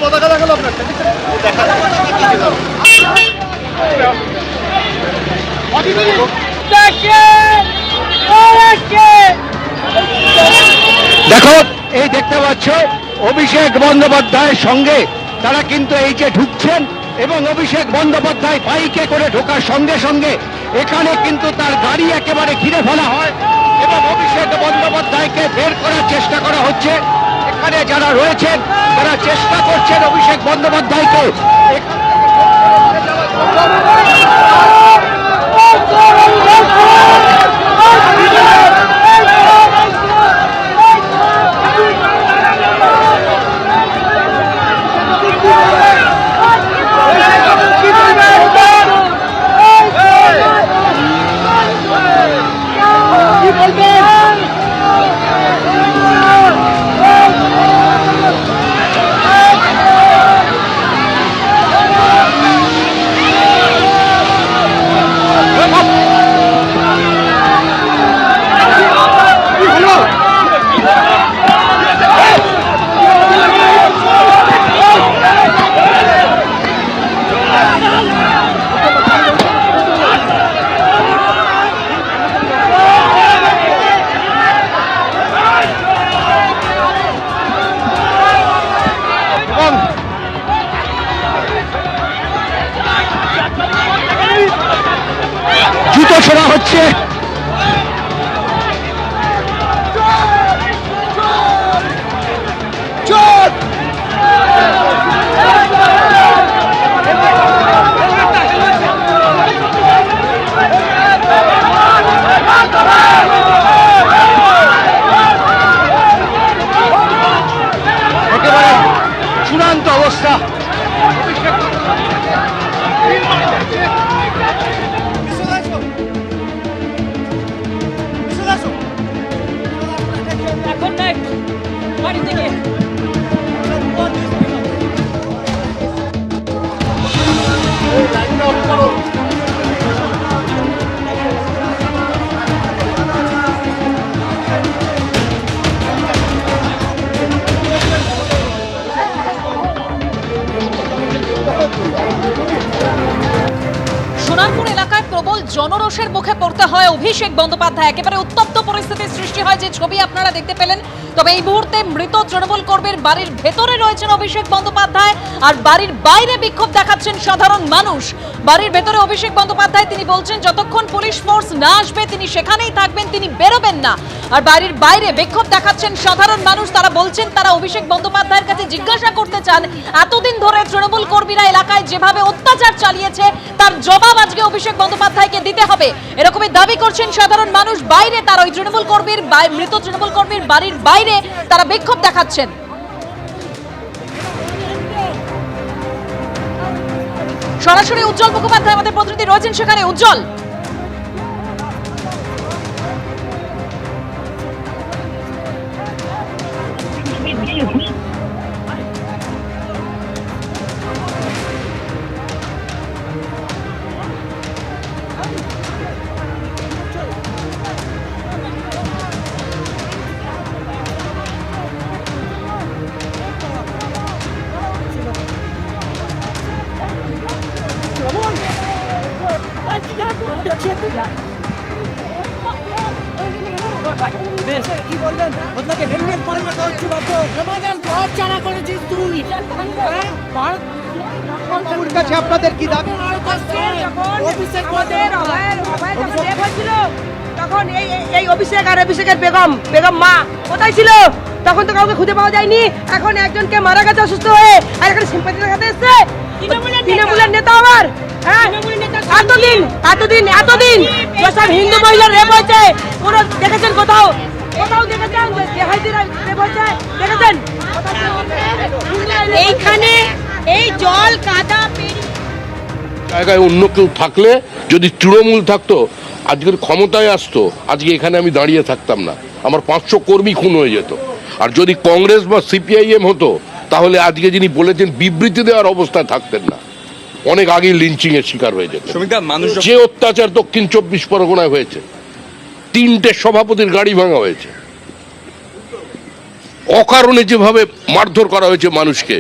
পতাকা দেখালো আপনার দেখো, এই দেখতে পাচ্ছ অভিষেক বন্দ্যোপাধ্যায়ের সঙ্গে তারা কিন্তু এই যে ঢুকছেন, এবং অভিষেক বন্দ্যোপাধ্যায় বাইকে করে ঢোকার সঙ্গে সঙ্গে এখানে কিন্তু তার গাড়ি একেবারে ঘিরে ফেলা হয় এবং অভিষেক বন্দ্যোপাধ্যায়কে বের করার চেষ্টা করা হচ্ছে। এখানে যারা রয়েছেন তারা চেষ্টা করছেন অভিষেক বন্দ্যোপাধ্যায়কে জুতো ছোড়া হচ্ছে। একেবারে চূড়ান্ত অবস্থা। এখন নাই বাড়ি থেকে সোনারপুর এলাকায় প্রবল জনরোষের মুখে পড়তে হয় অভিষেক বন্দ্যোপাধ্যায়। একেবারে উত্তপ্ত পরিস্থিতির সৃষ্টি হয়, যে ছবি আপনারা দেখতে পেলেন। তবে এই মুহূর্তে মৃত তৃণমূল কর্মীর বাড়ির ভেতরে রয়েছেন অভিষেক বন্দ্যোপাধ্যায়, আর বাড়ির বাইরে বিক্ষোভ দেখাচ্ছেন সাধারণ মানুষ। বাড়ির ভেতরে অভিষেক বন্দ্যোপাধ্যায় তিনি বলছেন যতক্ষণ পুলিশ ফোর্স না আসবে তিনি সেখানেই থাকবেন, তিনি বেরোবেন না। আর বাড়ির বাইরে বিক্ষোভ দেখাচ্ছেন সাধারণ মানুষ। তারা বলছেন তারা অভিষেক বন্দ্যোপাধ্যায়ের কাছে জিজ্ঞাসা করতে চান এতদিন ধরে তৃণমূল কর্মীরা এলাকায় যেভাবে অত্যাচার চালিয়েছে তার জবাব আজকে অভিষেক বন্দ্যোপাধ্যায়কে দিতে হবে, এরকমই দাবি করছেন সাধারণ মানুষ। বাইরে তার ওই তৃণমূল কর্মীর মৃত তৃণমূল কর্মীর বাড়ির বাইরে তারা বিক্ষোভ দেখাচ্ছেন। সরাসরি উজ্জ্বল মুখোপাধ্যায় আমাদের প্রতিনিধি রয়েছেন সেখানে। উজ্জ্বল, কি বললেন? আপনাকে হেলমেট পরে কথা হচ্ছে বাবু। সমাধান ঘর চালা করেছিস তুই। ভারত কাছে আপনাদের কি দাবি? তখন এই অভিষেক আর অভিষেকের বেগম মা কোথায় ছিল? তখন তো কাউকে খুঁজে পাওয়া যায়নি। এখন একজনকে মারা গেছে অসুস্থ হয়ে, আর এখানে সিম্পাথি দেখাতে এসছে তৃণমূলের নেতা। আবার এতদিন যেসব হিন্দু মহিলা রেপ হয়েছে পুরো দেখেছেন? কোথাও দেখেছেন দেখেছেন? এইখানে এই জল কাদা জায়গায় অন্য কেউ থাকলে, যদি তৃণমূল থাকতো আজকের ক্ষমতায় আসতো, আজকে এখানে আমি দাঁড়িয়ে থাকতাম না, আমার 500 কর্মী খুন হয়ে যেত। আর যদি কংগ্রেস বা সিপিআইএম হতো তাহলে আজকে যিনি বলেছেন বিবৃতি দেওয়ার অবস্থায় থাকতেন না, অনেক আগেই লিঞ্চিং এর শিকার হয়ে যেত। যে অত্যাচার দক্ষিণ 24 পরগনায় হয়েছে, 3টে সভাপতির গাড়ি ভাঙা হয়েছে, অকারণে যেভাবে মারধর করা হয়েছে মানুষকে,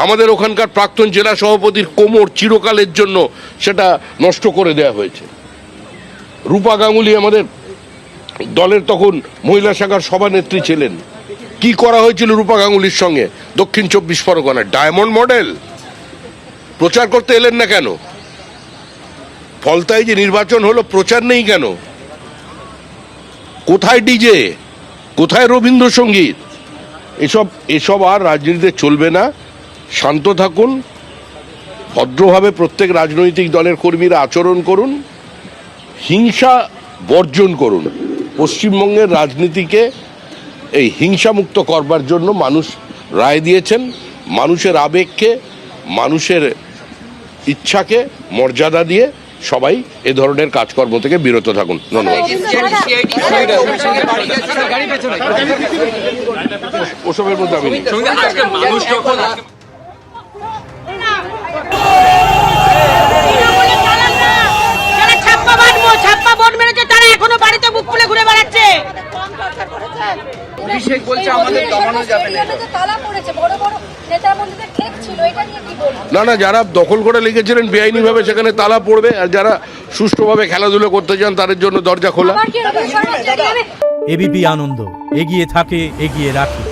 আমাদের ওখানকার প্রাক্তন জেলা সভাপতির কোমর চিরকালের জন্য সেটা নষ্ট করে দেওয়া হয়েছে। রূপা গাঙ্গুলি আমাদের দলের তখন মহিলা শাখার সভানেত্রী ছিলেন। কি করা হয়েছিল রূপা গাঙ্গুলির সঙ্গে দক্ষিণ 24 পরগনায়? ডায়মন্ড মডেল প্রচার করতে এলেন না কেন? ফলতায় যে নির্বাচন হলো, প্রচার নেই কেন? কোথায় ডিজে, কোথায় রবীন্দ্রসঙ্গীত? এসব আর রাজনীতিতে চলবে না। শান্ত থাকুন, ভদ্রভাবে প্রত্যেক রাজনৈতিক দলের কর্মীরা আচরণ করুন, হিংসা বর্জন করুন। পশ্চিমবঙ্গের রাজনীতিকে এই হিংসামুক্ত করবার জন্য মানুষ রায় দিয়েছেন। মানুষের আবেগকে, মানুষের ইচ্ছাকে মর্যাদা দিয়ে সবাই এ ধরনের কাজকর্ম থেকে বিরত থাকুন। ধন্যবাদ। ওসবের মধ্যে আমি নেই। যারা ছাপ্পা ভোট মেরেছে তারা এখনো বাড়িতে বুক খুলে ঘুরে বেড়াচ্ছে। অভিষেক বলছে আমাদের দমানো যাবে না। তালা পড়েছে, বড় বড় নেতার মধ্যে ক্লিক ছিল, এটা নিয়ে কি বলবো? না, যারা দখল করে লিখেছিলেন বেআইনিভাবে সেখানে তালা পড়বে, আর যারা সুষ্ঠুভাবে খেলাধুলো করতে চান তাদের জন্য দরজা খোলা। এবিপি আনন্দ, এগিয়ে থাকে, এগিয়ে রাখে।